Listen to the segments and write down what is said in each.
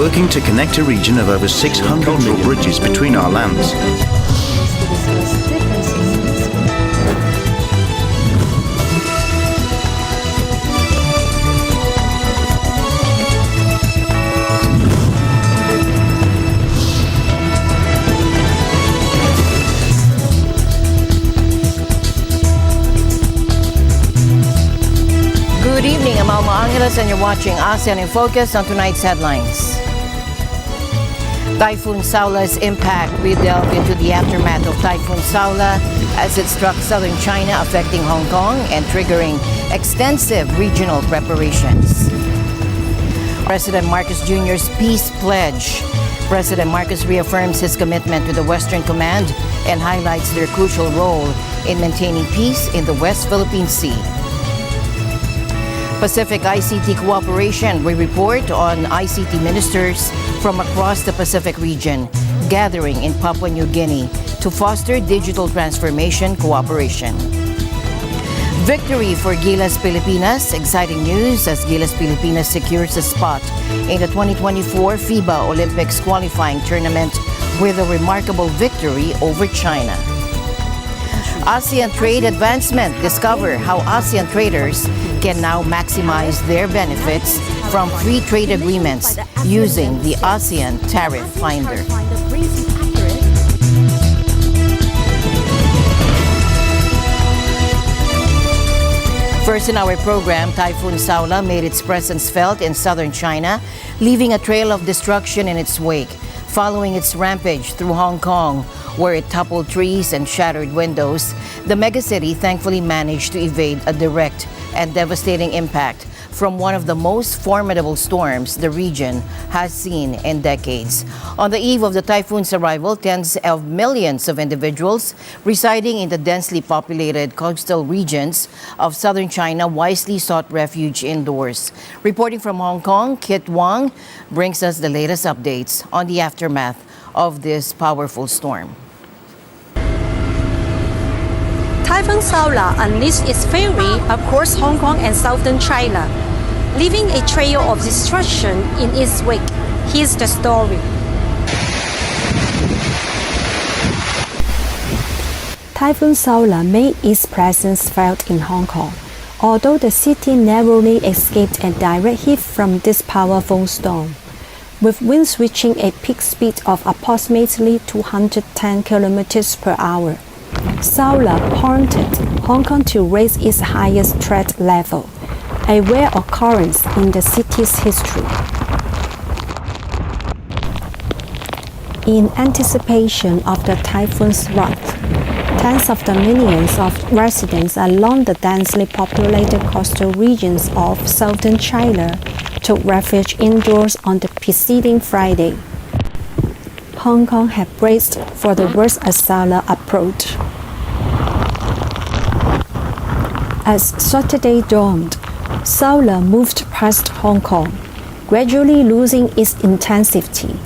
working to connect a region of over 600 million bridges between our lands. Good evening, I'm Alma Angeles and you're watching ASEAN in Focus on tonight's headlines. Typhoon Saula's impact. We delve into the aftermath of Typhoon Saula as it struck southern China, affecting Hong Kong and triggering extensive regional preparations. President Marcos Jr.'s peace pledge. President Marcos reaffirms his commitment to the Western Command and highlights their crucial role in maintaining peace in the West Philippine Sea. Pacific ICT cooperation. We report on ICT ministers from across the Pacific region gathering in Papua New Guinea to foster digital transformation cooperation. Victory for Gilas Pilipinas. Exciting news as Gilas Pilipinas secures a spot in the 2024 FIBA Olympics qualifying tournament with a remarkable victory over China. ASEAN Trade Advancement. Discover how ASEAN traders can now maximize their benefits from free trade agreements using the ASEAN Tariff Finder. First in our program, Typhoon Saula made its presence felt in southern China, leaving a trail of destruction in its wake. Following its rampage through Hong Kong, where it toppled trees and shattered windows, the megacity thankfully managed to evade a direct and devastating impact from one of the most formidable storms the region has seen in decades. On the eve of the typhoon's arrival, tens of millions of individuals residing in the densely populated coastal regions of southern China wisely sought refuge indoors. Reporting from Hong Kong, Kit Wang brings us the latest updates on the aftermath of this powerful storm. Typhoon Saula unleashed its fury across Hong Kong and southern China, leaving a trail of destruction in its wake. Here's the story. Typhoon Saula made its presence felt in Hong Kong, although the city narrowly escaped a direct hit from this powerful storm. With winds reaching a peak speed of approximately 210 km per hour, Saula prompted Hong Kong to raise its highest threat level, a rare occurrence in the city's history. In anticipation of the typhoon's wrath, tens of the millions of residents along the densely populated coastal regions of southern China took refuge indoors on the preceding Friday. Hong Kong had braced for the worst as Saula approached. As Saturday dawned, Saula moved past Hong Kong, gradually losing its intensity.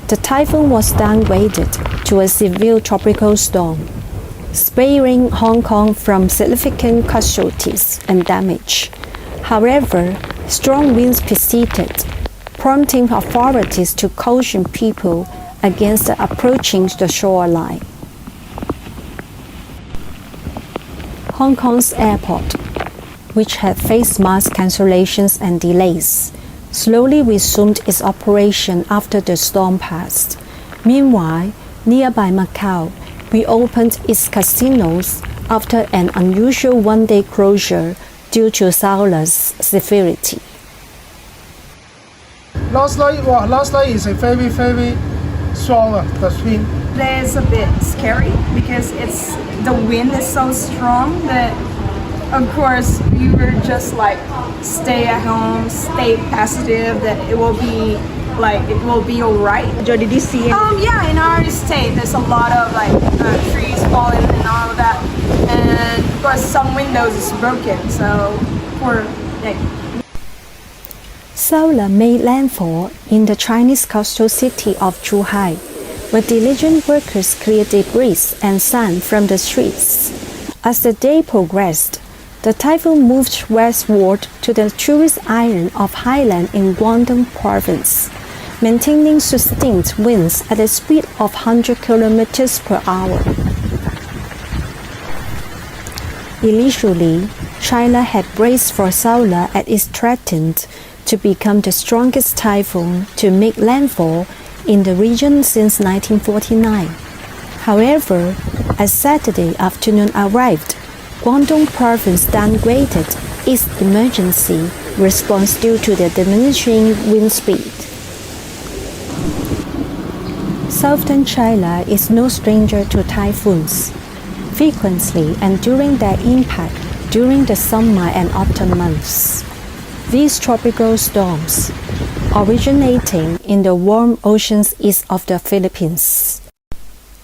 The typhoon was downgraded to a severe tropical storm, sparing Hong Kong from significant casualties and damage. However, strong winds persisted, prompting authorities to caution people against approaching the shoreline. Hong Kong's airport, which had faced mass cancellations and delays, slowly resumed its operation after the storm passed. Meanwhile, nearby Macau reopened its casinos after an unusual one-day closure due to Saula's severity. Last night is a very strong the wind. It's a bit scary because the wind is so strong that, of course, we were just like stay at home, stay positive that it will be all right. Joe, did you see it? Yeah, in our state there's a lot of trees falling and all of that, and of course some windows is broken. So Saula made landfall in the Chinese coastal city of Zhuhai, where diligent workers cleared debris and sand from the streets. As the day progressed, the typhoon moved westward to the tourist island of Hainan in Guangdong province, maintaining sustained winds at a speed of 100 kilometers per hour. Initially, China had braced for Saula as it threatened to become the strongest typhoon to make landfall in the region since 1949. However, as Saturday afternoon arrived, Guangdong province downgraded its emergency response due to the diminishing wind speed. Southern China is no stranger to typhoons. Frequently and during their impact during the summer and autumn months. These tropical storms, originating in the warm oceans east of the Philippines,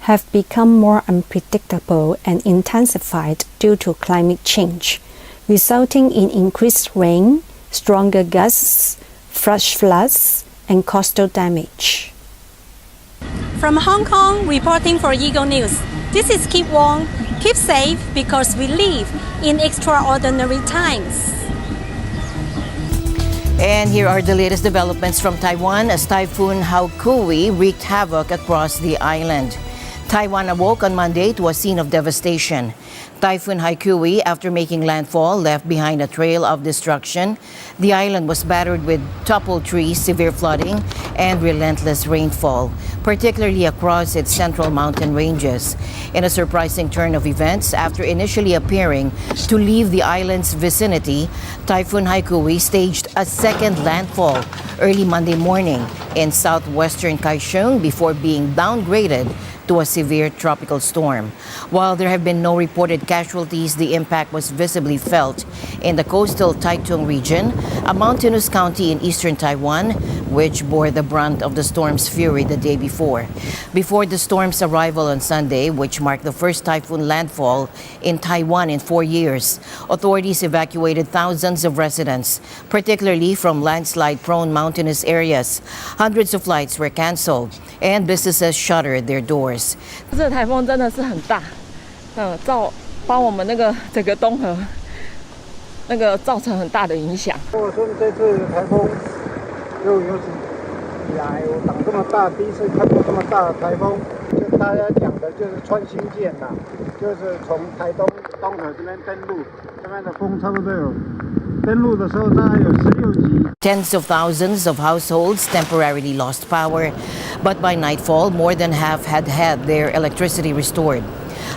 have become more unpredictable and intensified due to climate change, resulting in increased rain, stronger gusts, flash floods, and coastal damage. From Hong Kong, reporting for Eagle News. This is Kip Wong. Keep safe because we live in extraordinary times. And here are the latest developments from Taiwan as Typhoon Haokui wreaked havoc across the island. Taiwan awoke on Monday to a scene of devastation. Typhoon Haokui, after making landfall, left behind a trail of destruction. The island was battered with toppled trees, severe flooding, and relentless rainfall, particularly across its central mountain ranges. In a surprising turn of events, after initially appearing to leave the island's vicinity, Typhoon Haokui staged a second landfall early Monday morning in southwestern Kaohsiung before being downgraded to a severe tropical storm. While there have been no reported casualties, the impact was visibly felt in the coastal Taitung region, a mountainous county in eastern Taiwan, which bore the brunt of the storm's fury the day before. Before the storm's arrival on Sunday, which marked the first typhoon landfall in Taiwan in 4 years, authorities evacuated thousands of residents, particularly from landslide-prone mountainous areas. Hundreds of flights were canceled, and businesses shuttered their doors. 这个台风真的是很大，帮我们那个整个东河造成很大的影响。我说这次台风有史以来我长这么大第一次看过这么大的台风，就大家讲的就是穿新舰呐，就是从台东东河这边登陆，这边的风差不多有。登陆的时候大概有16级。 Tens of thousands of households temporarily lost power, but by nightfall, more than half had their electricity restored.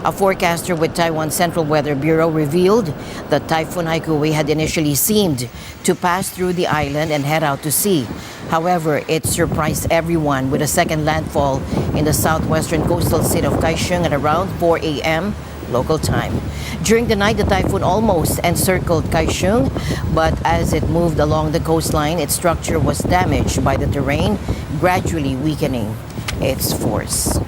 A forecaster with Taiwan Central Weather Bureau revealed that Typhoon Haokui had initially seemed to pass through the island and head out to sea. However, it surprised everyone with a second landfall in the southwestern coastal state of Kaohsiung at around 4 a.m. local time. During the night, the typhoon almost encircled Kaohsiung, but as it moved along the coastline, its structure was damaged by the terrain, gradually weakening its force.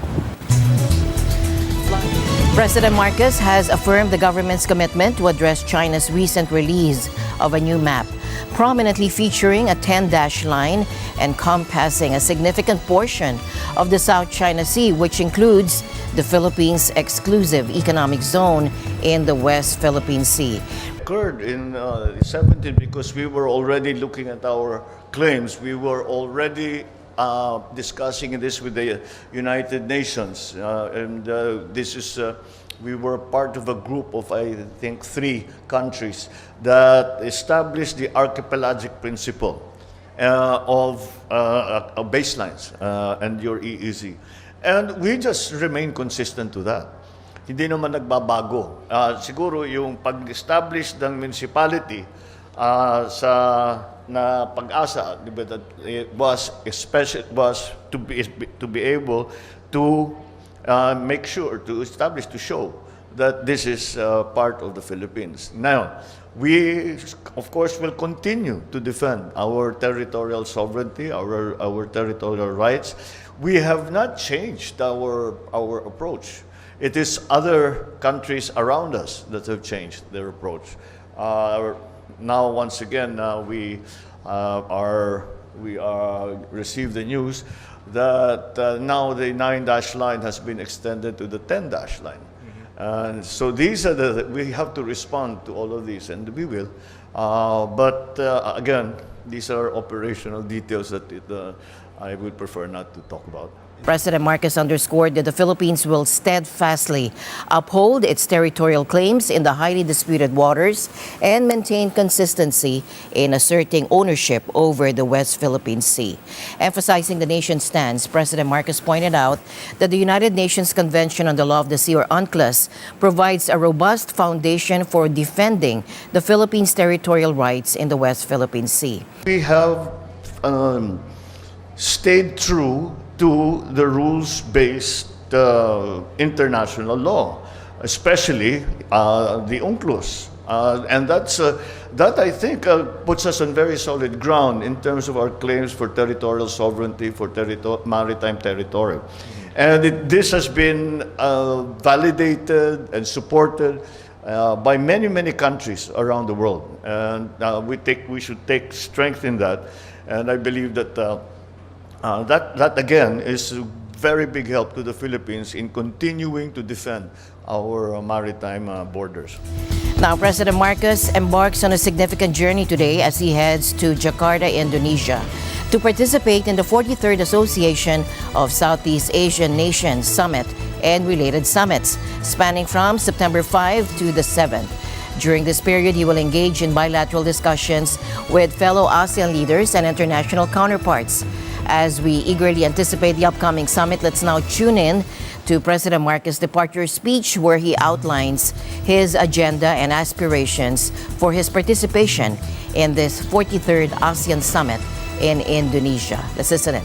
President Marcos has affirmed the government's commitment to address China's recent release of a new map, prominently featuring a 10-dash line encompassing a significant portion of the South China Sea, which includes the Philippines' exclusive economic zone in the West Philippine Sea. Occurred in 17 because we were already looking at our claims. We were already discussing this with the United Nations, we were part of a group of, I think, 3 countries that established the archipelagic principle of baselines and your EEZ. And we just remain consistent to that. Hindi naman nagbabago. Siguro yung pag-establish ng municipality na pag-asa, that it was to be able to make sure, to establish, to show that this is part of the Philippines. Now, we, of course, will continue to defend our territorial sovereignty, our territorial rights. We have not changed our approach. It is other countries around us that have changed their approach. Now, once again, we received the news that now the 9-dash line has been extended to the 10-dash line. And so these are we have to respond to all of these, and we will. But again, these are operational details that I would prefer not to talk about. President Marcos underscored that the Philippines will steadfastly uphold its territorial claims in the highly disputed waters and maintain consistency in asserting ownership over the West Philippine Sea. Emphasizing the nation's stance, President Marcos pointed out that the United Nations Convention on the Law of the Sea, or UNCLOS, provides a robust foundation for defending the Philippines' territorial rights in the West Philippine Sea. We have stayed true to the rules-based international law, especially the UNCLOS. And that I think puts us on very solid ground in terms of our claims for territorial sovereignty, for maritime territory. And this has been validated and supported by many, many countries around the world. And we should take strength in that. And I believe that that again is a very big help to the Philippines in continuing to defend our maritime borders. Now, President Marcos embarks on a significant journey today as he heads to Jakarta, Indonesia, to participate in the 43rd Association of Southeast Asian Nations Summit and related summits, spanning from September 5 to the 7th. During this period, he will engage in bilateral discussions with fellow ASEAN leaders and international counterparts. As we eagerly anticipate the upcoming summit, let's now tune in to President Marcos' departure speech, where he outlines his agenda and aspirations for his participation in this 43rd ASEAN Summit in Indonesia. Let's listen in.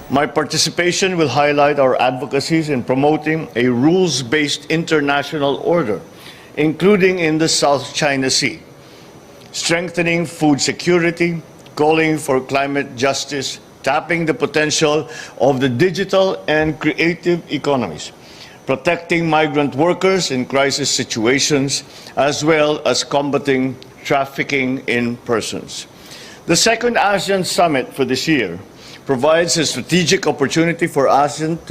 My participation will highlight our advocacies in promoting a rules-based international order, including in the South China Sea, strengthening food security, calling for climate justice, tapping the potential of the digital and creative economies, protecting migrant workers in crisis situations, as well as combating trafficking in persons. The second ASEAN Summit for this year provides a strategic opportunity for ASEAN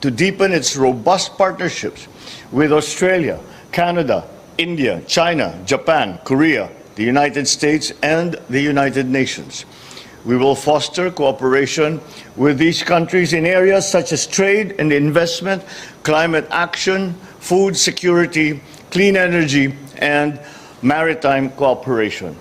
to deepen its robust partnerships with Australia, Canada, India, China, Japan, Korea, the United States, and the United Nations. We will foster cooperation with these countries in areas such as trade and investment, climate action, food security, clean energy, and maritime cooperation.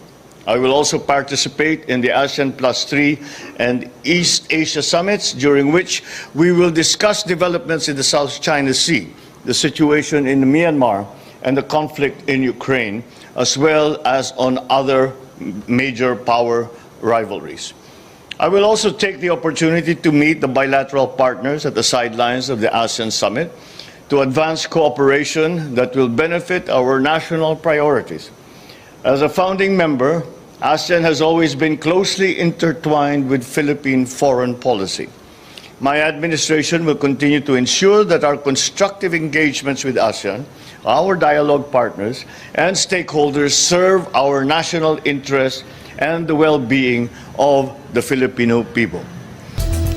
I will also participate in the ASEAN Plus 3 and East Asia summits, during which we will discuss developments in the South China Sea, the situation in Myanmar, and the conflict in Ukraine, as well as on other major power rivalries. I will also take the opportunity to meet the bilateral partners at the sidelines of the ASEAN Summit to advance cooperation that will benefit our national priorities. As a founding member, ASEAN has always been closely intertwined with Philippine foreign policy. My administration will continue to ensure that our constructive engagements with ASEAN, our dialogue partners, and stakeholders serve our national interests and the well-being of the Filipino people.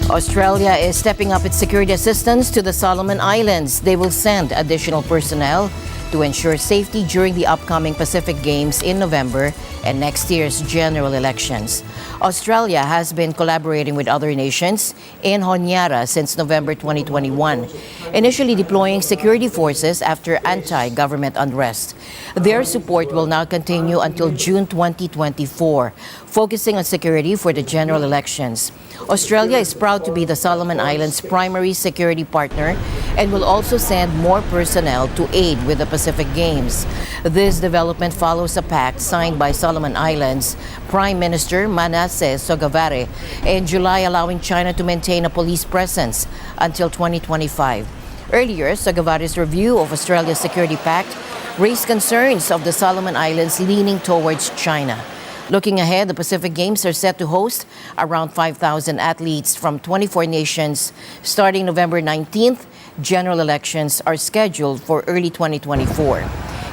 Australia is stepping up its security assistance to the Solomon Islands. They will send additional personnel to ensure safety during the upcoming Pacific Games in November and next year's general elections. Australia has been collaborating with other nations in Honiara since November 2021, initially deploying security forces after anti-government unrest. Their support will now continue until June 2024, focusing on security for the general elections. Australia is proud to be the Solomon Islands' primary security partner and will also send more personnel to aid with the Pacific Games. This development follows a pact signed by Solomon Islands Prime Minister Manasseh Sogavare in July, allowing China to maintain a police presence until 2025. Earlier, Sogavare's review of Australia's security pact raised concerns of the Solomon Islands leaning towards China. Looking ahead, the Pacific Games are set to host around 5,000 athletes from 24 nations starting November 19th. General elections are scheduled for early 2024.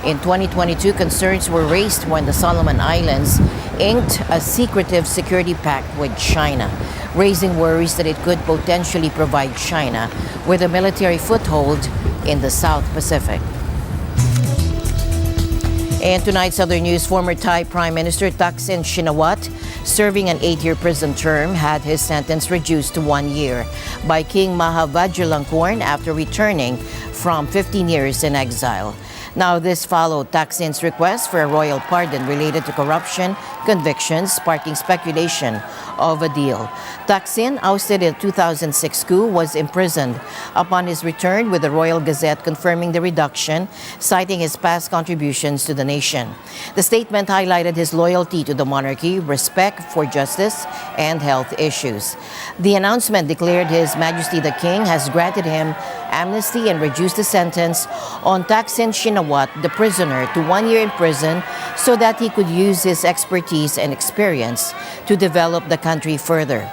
In 2022, concerns were raised when the Solomon Islands inked a secretive security pact with China, raising worries that it could potentially provide China with a military foothold in the South Pacific. In tonight's other news, former Thai Prime Minister Thaksin Shinawatra, serving an 8-year prison term, had his sentence reduced to 1 year by King Maha Vajiralongkorn after returning from 15 years in exile. Now, this followed Thaksin's request for a royal pardon related to corruption convictions, sparking speculation of a deal. Thaksin, ousted in 2006 coup, was imprisoned upon his return, with the Royal Gazette confirming the reduction, citing his past contributions to the nation. The statement highlighted his loyalty to the monarchy, respect for justice, and health issues. The announcement declared His Majesty the King has granted him amnesty and reduced the sentence on Thaksin Shinawatra, the prisoner, to 1 year in prison so that he could use his expertise and experience to develop the country further.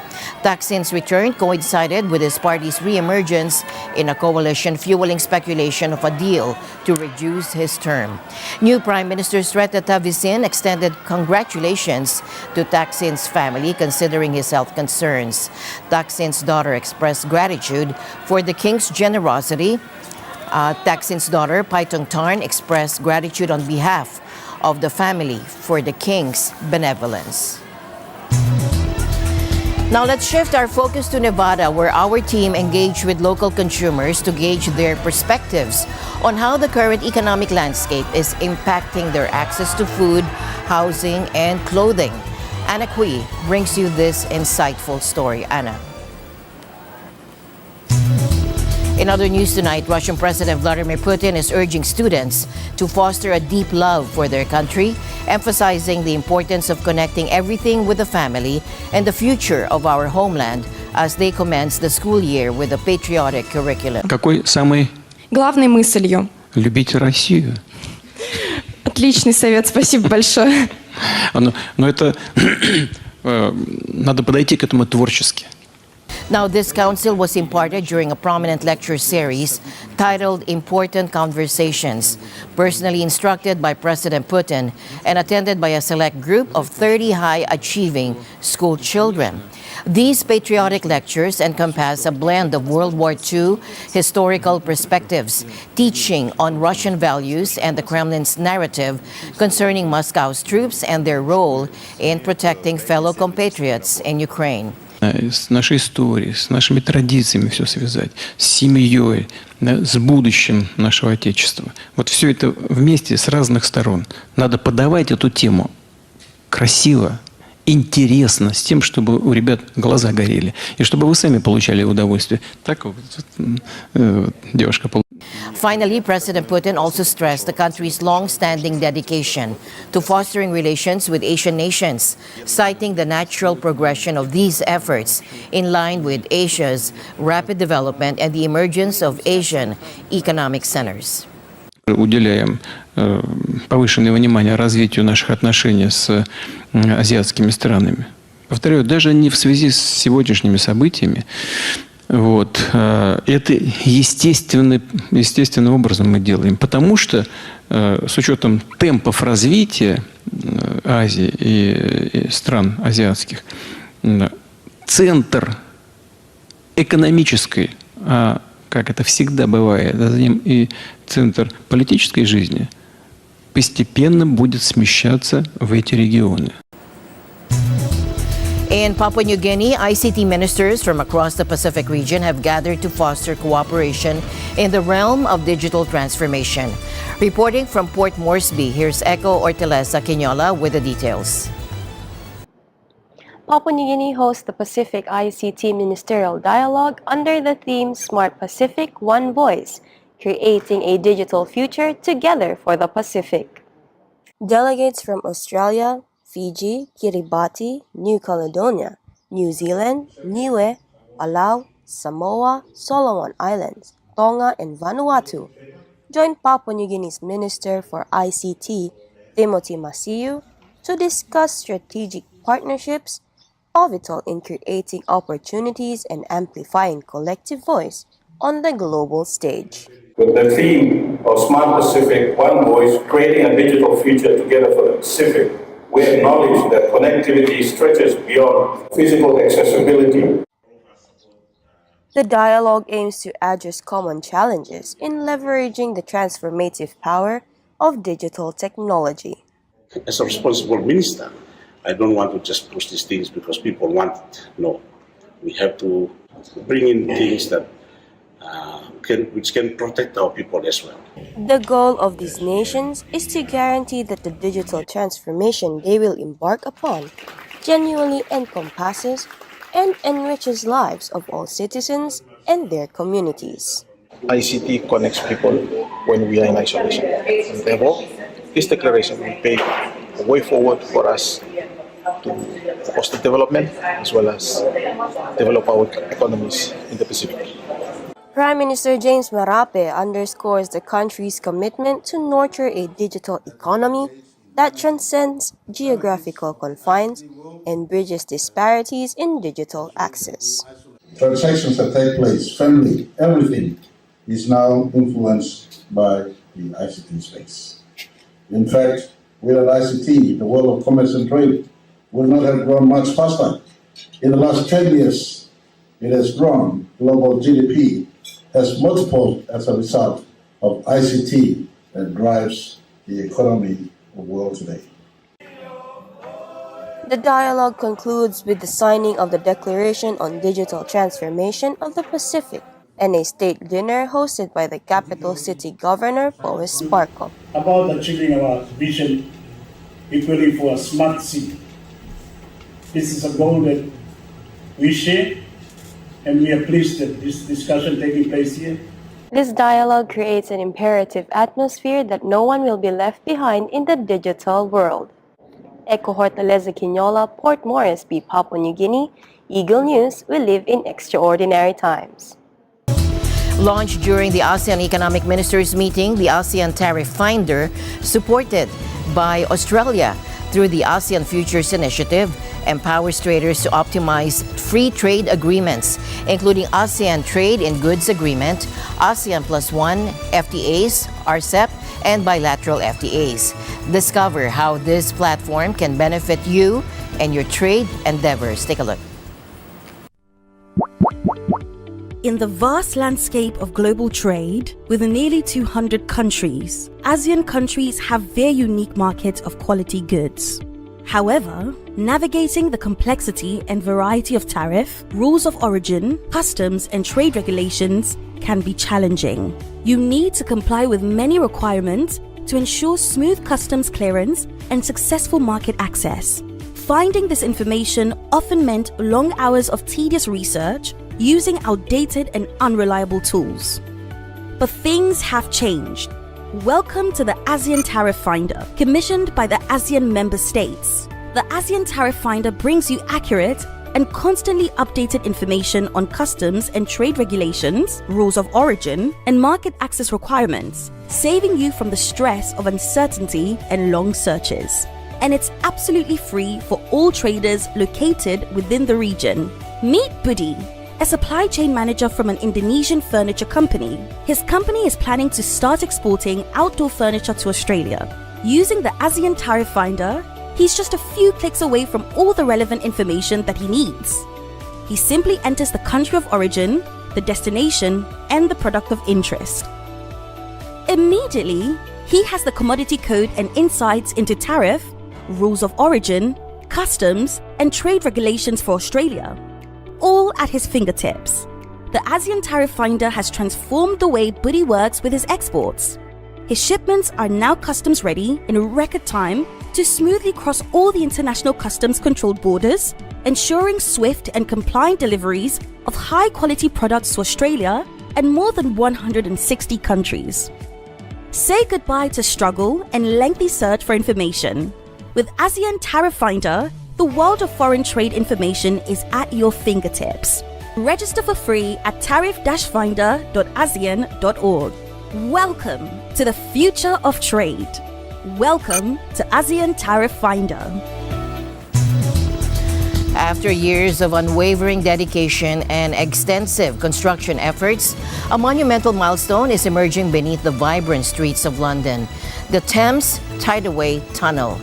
Thaksin's return coincided with his party's re-emergence in a coalition, fueling speculation of a deal to reduce his term. New Prime Minister Srettha Thavisin extended congratulations to Thaksin's family, considering his health concerns. Thaksin's daughter expressed gratitude for the king's generosity. Thaksin's daughter, Paitong Tarn, expressed gratitude on behalf of the family for the king's benevolence. Now let's shift our focus to Nevada, where our team engaged with local consumers to gauge their perspectives on how the current economic landscape is impacting their access to food, housing, and clothing. Anna Kui brings you this insightful story. Anna. In other news tonight, Russian President Vladimir Putin is urging students to foster a deep love for their country, emphasizing the importance of connecting everything with the family and the future of our homeland as they commence the school year with a patriotic curriculum. Какой самой главной мыслью? любите Россию? Отличный совет, спасибо большое. Но это надо подойти к этому творчески. Now, this counsel was imparted during a prominent lecture series titled Important Conversations, personally instructed by President Putin and attended by a select group of 30 high-achieving school children. These patriotic lectures encompass a blend of World War II historical perspectives, teaching on Russian values and the Kremlin's narrative concerning Moscow's troops and their role in protecting fellow compatriots in Ukraine. С нашей историей, с нашими традициями все связать, с семьей, с будущим нашего Отечества. Вот все это вместе с разных сторон. Надо подавать эту тему красиво, интересно, с тем, чтобы у ребят глаза горели, и чтобы вы сами получали удовольствие. Так вот, девушка получила. Finally, President Putin also stressed the country's long-standing dedication to fostering relations with Asian nations, citing the natural progression of these efforts in line with Asia's rapid development and the emergence of Asian economic centers. Уделяем повышенное внимание развитию наших отношений с азиатскими странами. Повторяю, даже не в связи с сегодняшними событиями. Вот. Это естественным образом мы делаем, потому что с учетом темпов развития Азии и стран азиатских, центр экономической, как это всегда бывает, а за ним и центр политической жизни, постепенно будет смещаться в эти регионы. In Papua New Guinea, ICT ministers from across the Pacific region have gathered to foster cooperation in the realm of digital transformation. Reporting from Port Moresby, here's Echo Ortelesa Quinola with the details. Papua New Guinea hosts the Pacific ICT Ministerial Dialogue under the theme Smart Pacific, One Voice, creating a digital future together for the Pacific. Delegates from Australia, Fiji, Kiribati, New Caledonia, New Zealand, Niue, Palau, Samoa, Solomon Islands, Tonga, and Vanuatu joined Papua New Guinea's Minister for ICT, Timothy Masiu, to discuss strategic partnerships pivotal in creating opportunities and amplifying collective voice on the global stage. With the theme of Smart Pacific, One Voice, creating a digital future together for the Pacific, we acknowledge that connectivity stretches beyond physical accessibility. The dialogue aims to address common challenges in leveraging the transformative power of digital technology. As a responsible minister, I don't want to just push these things because people want it. No, we have to bring in things that which can protect our people as well. The goal of these nations is to guarantee that the digital transformation they will embark upon genuinely encompasses and enriches lives of all citizens and their communities. ICT connects people when we are in isolation. And therefore, this declaration will pave a way forward for us to foster development as well as develop our economies in the Pacific. Prime Minister James Marape underscores the country's commitment to nurture a digital economy that transcends geographical confines and bridges disparities in digital access. Transactions that take place, family, everything is now influenced by the ICT space. In fact, without ICT, the world of commerce and trade would not have grown much faster. In the last 10 years, it has grown. Global GDP has multiplied as a result of ICT that drives the economy of the world today. The dialogue concludes with the signing of the Declaration on Digital Transformation of the Pacific and a state dinner hosted by the capital city governor, Boris Sparko. About achieving our vision equally for a smart city. This is a goal that we share, and we are pleased that this discussion taking place here. This dialogue creates an imperative atmosphere that no one will be left behind in the digital world. Eko Hortaleza Quinola, Port Moresby, Papua New Guinea, Eagle News, we live in extraordinary times. Launched during the ASEAN Economic Ministers meeting, the ASEAN Tariff Finder, supported by Australia through the ASEAN Futures Initiative, empowers traders to optimize free trade agreements, including ASEAN Trade in Goods Agreement, ASEAN +1 FTAs, RCEP, and bilateral FTAs. Discover how this platform can benefit you and your trade endeavors. Take a look. In the vast landscape of global trade, with nearly 200 countries, ASEAN countries have their unique market of quality goods. However, navigating the complexity and variety of tariff, rules of origin, customs, and trade regulations can be challenging. You need to comply with many requirements to ensure smooth customs clearance and successful market access. Finding this information often meant long hours of tedious research using outdated and unreliable tools. But things have changed. Welcome to the ASEAN Tariff Finder, commissioned by the ASEAN member states. The ASEAN Tariff Finder brings you accurate and constantly updated information on customs and trade regulations, rules of origin, and market access requirements, saving you from the stress of uncertainty and long searches. And it's absolutely free for all traders located within the region. Meet Budi, a supply chain manager from an Indonesian furniture company. His company is planning to start exporting outdoor furniture to Australia. Using the ASEAN Tariff Finder, he's just a few clicks away from all the relevant information that he needs. He simply enters the country of origin, the destination, and the product of interest. Immediately, he has the commodity code and insights into tariff, rules of origin, customs, and trade regulations for Australia, all at his fingertips. The ASEAN Tariff Finder has transformed the way Budi works with his exports. His shipments are now customs ready in record time to smoothly cross all the international customs controlled borders, ensuring swift and compliant deliveries of high quality products to Australia and more than 160 countries. Say goodbye to struggle and lengthy search for information. With ASEAN Tariff Finder, the world of foreign trade information is at your fingertips. Register for free at tariff-finder.asean.org. Welcome to the future of trade. Welcome to ASEAN Tariff Finder. After years of unwavering dedication and extensive construction efforts, a monumental milestone is emerging beneath the vibrant streets of London, the Thames Tideway Tunnel.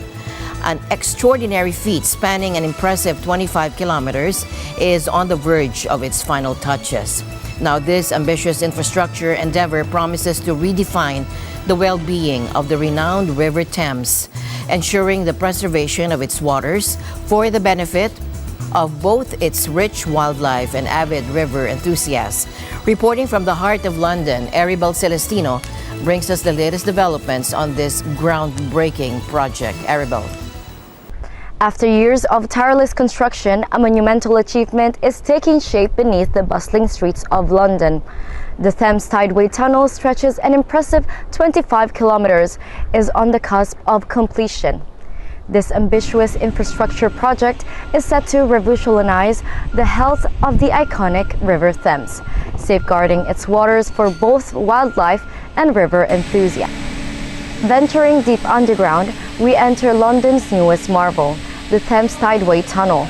An extraordinary feat spanning an impressive 25 kilometers is on the verge of its final touches. Now, this ambitious infrastructure endeavor promises to redefine the well-being of the renowned River Thames, ensuring the preservation of its waters for the benefit of both its rich wildlife and avid river enthusiasts. Reporting from the heart of London, Aribel Celestino brings us the latest developments on this groundbreaking project. Aribel. After years of tireless construction, a monumental achievement is taking shape beneath the bustling streets of London. The Thames Tideway Tunnel stretches an impressive 25 kilometers, is on the cusp of completion. This ambitious infrastructure project is set to revolutionize the health of the iconic River Thames, safeguarding its waters for both wildlife and river enthusiasts. Venturing deep underground, we enter London's newest marvel, the Thames Tideway Tunnel,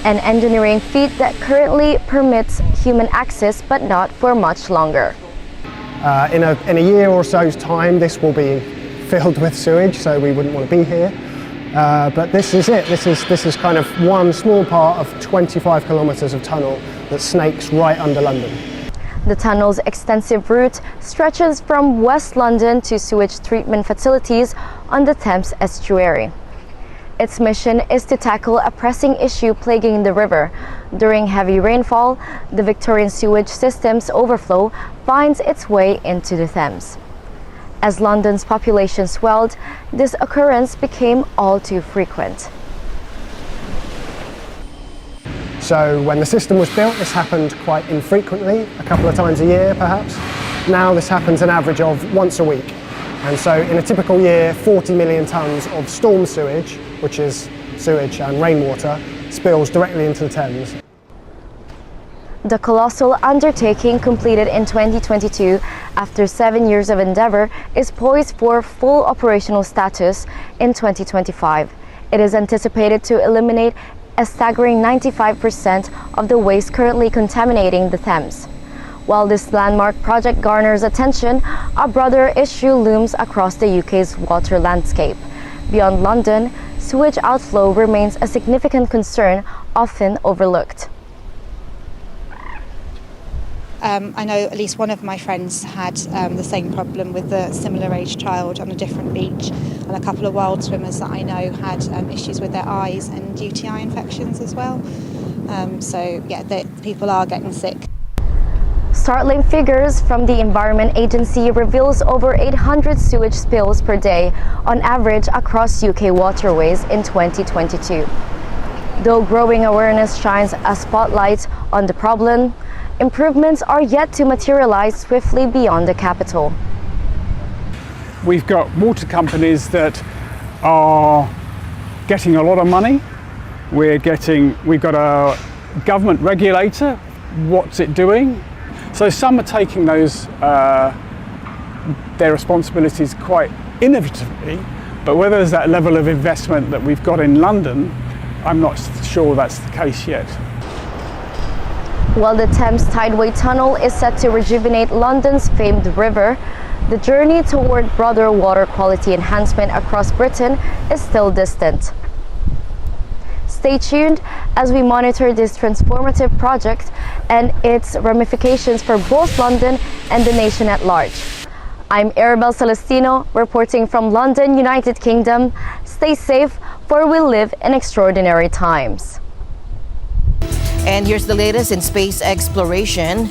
an engineering feat that currently permits human access but not for much longer. In a year or so's time, this will be filled with sewage, so we wouldn't want to be here. But this is it. This is kind of one small part of 25 kilometres of tunnel that snakes right under London. The tunnel's extensive route stretches from West London to sewage treatment facilities on the Thames estuary. Its mission is to tackle a pressing issue plaguing the river. During heavy rainfall, the Victorian sewage system's overflow finds its way into the Thames. As London's population swelled, this occurrence became all too frequent. So when the system was built, this happened quite infrequently, a couple of times a year perhaps. Now this happens an average of once a week. And so in a typical year, 40 million tonnes of storm sewage, which is sewage and rainwater, spills directly into the Thames. The colossal undertaking, completed in 2022 after 7 years of endeavour, is poised for full operational status in 2025. It is anticipated to eliminate a staggering 95% of the waste currently contaminating the Thames. While this landmark project garners attention, a broader issue looms across the UK's water landscape. Beyond London, sewage outflow remains a significant concern, often overlooked. I know at least one of my friends had the same problem with a similar age child on a different beach, and a couple of wild swimmers that I know had issues with their eyes and UTI infections as well. So yeah, people are getting sick. Startling figures from the Environment Agency reveals over 800 sewage spills per day on average across UK waterways in 2022. Though growing awareness shines a spotlight on the problem, improvements are yet to materialize swiftly beyond the capital. We've got water companies that are getting a lot of money. We've got a government regulator. What's it doing? So some are taking their responsibilities quite innovatively, but whether there's that level of investment that we've got in London, I'm not sure that's the case yet. While the Thames Tideway Tunnel is set to rejuvenate London's famed river, the journey toward broader water quality enhancement across Britain is still distant. Stay tuned as we monitor this transformative project and its ramifications for both London and the nation at large. I'm Aribel Celestino, reporting from London, United Kingdom. Stay safe, for we live in extraordinary times. And here's the latest in space exploration.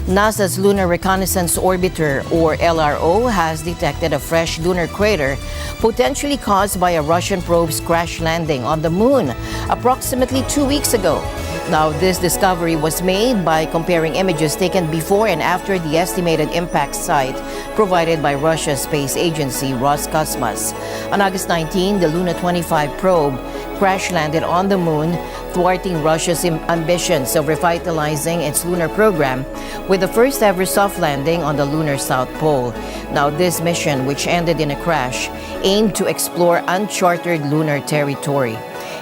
NASA's Lunar Reconnaissance Orbiter, or LRO, has detected a fresh lunar crater potentially caused by a Russian probe's crash landing on the moon approximately 2 weeks ago. Now, this discovery was made by comparing images taken before and after the estimated impact site provided by Russia's space agency Roscosmos. On August 19, the Luna 25 probe crash-landed on the moon, thwarting Russia's ambitions of revitalizing its lunar program with the first-ever soft landing on the lunar South Pole. Now, this mission, which ended in a crash, aimed to explore uncharted lunar territory.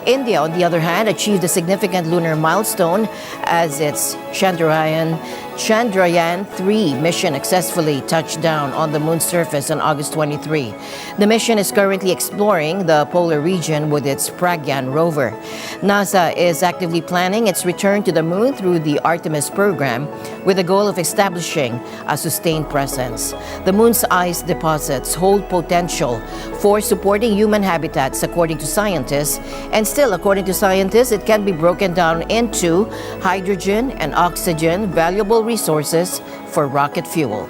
India, on the other hand, achieved a significant lunar milestone as its Chandrayaan-3 mission successfully touched down on the moon's surface on August 23. The mission is currently exploring the polar region with its Pragyan rover. NASA is actively planning its return to the moon through the Artemis program, with the goal of establishing a sustained presence. The moon's ice deposits hold potential for supporting human habitats, according to scientists, and still, according to scientists, it can be broken down into hydrogen and oxygen, valuable resources for rocket fuel.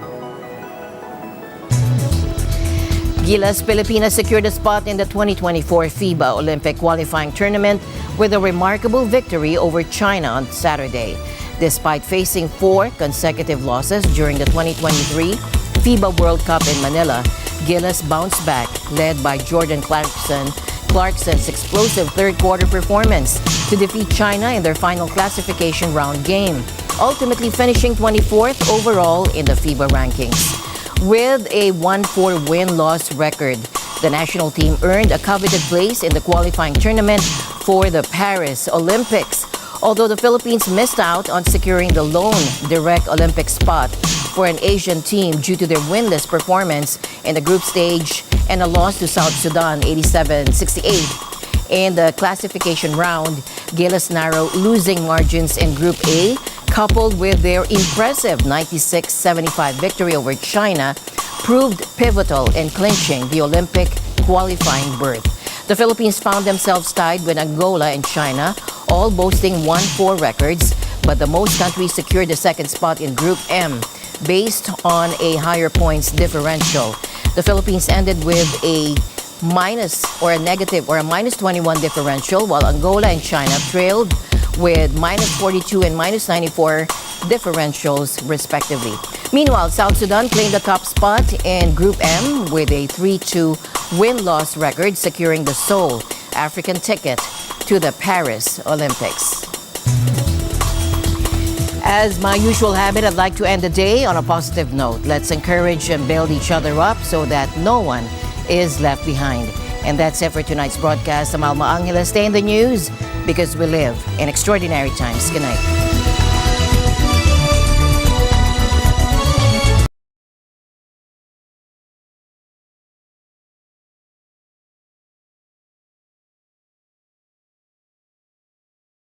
Gilas Pilipinas secured a spot in the 2024 FIBA Olympic qualifying tournament with a remarkable victory over China on Saturday. Despite facing 4 consecutive losses during the 2023 FIBA World Cup in Manila, Gilas bounced back, led by Jordan Clarkson's explosive third-quarter performance to defeat China in their final classification round game, ultimately finishing 24th overall in the FIBA rankings. With a 1-4 win-loss record, the national team earned a coveted place in the qualifying tournament for the Paris Olympics. Although the Philippines missed out on securing the lone direct Olympic spot for an Asian team due to their winless performance in the group stage and a loss to South Sudan 87-68. In the classification round, Gilas' narrow losing margins in Group A, coupled with their impressive 96-75 victory over China, proved pivotal in clinching the Olympic qualifying berth. The Philippines found themselves tied with Angola and China, all boasting 1-4 records, but the most countries secured the second spot in Group M based on a higher points differential. The Philippines ended with a minus 21 differential, while Angola and China trailed with minus 42 and minus 94 differentials respectively. Meanwhile, South Sudan claimed the top spot in Group M with a 3-2 win-loss record, securing the sole African ticket to the Paris Olympics. As my usual habit, I'd like to end the day on a positive note. Let's encourage and build each other up so that no one is left behind. And that's it for tonight's broadcast. I'm Alma Angela. Stay in the news because we live in extraordinary times. Good night.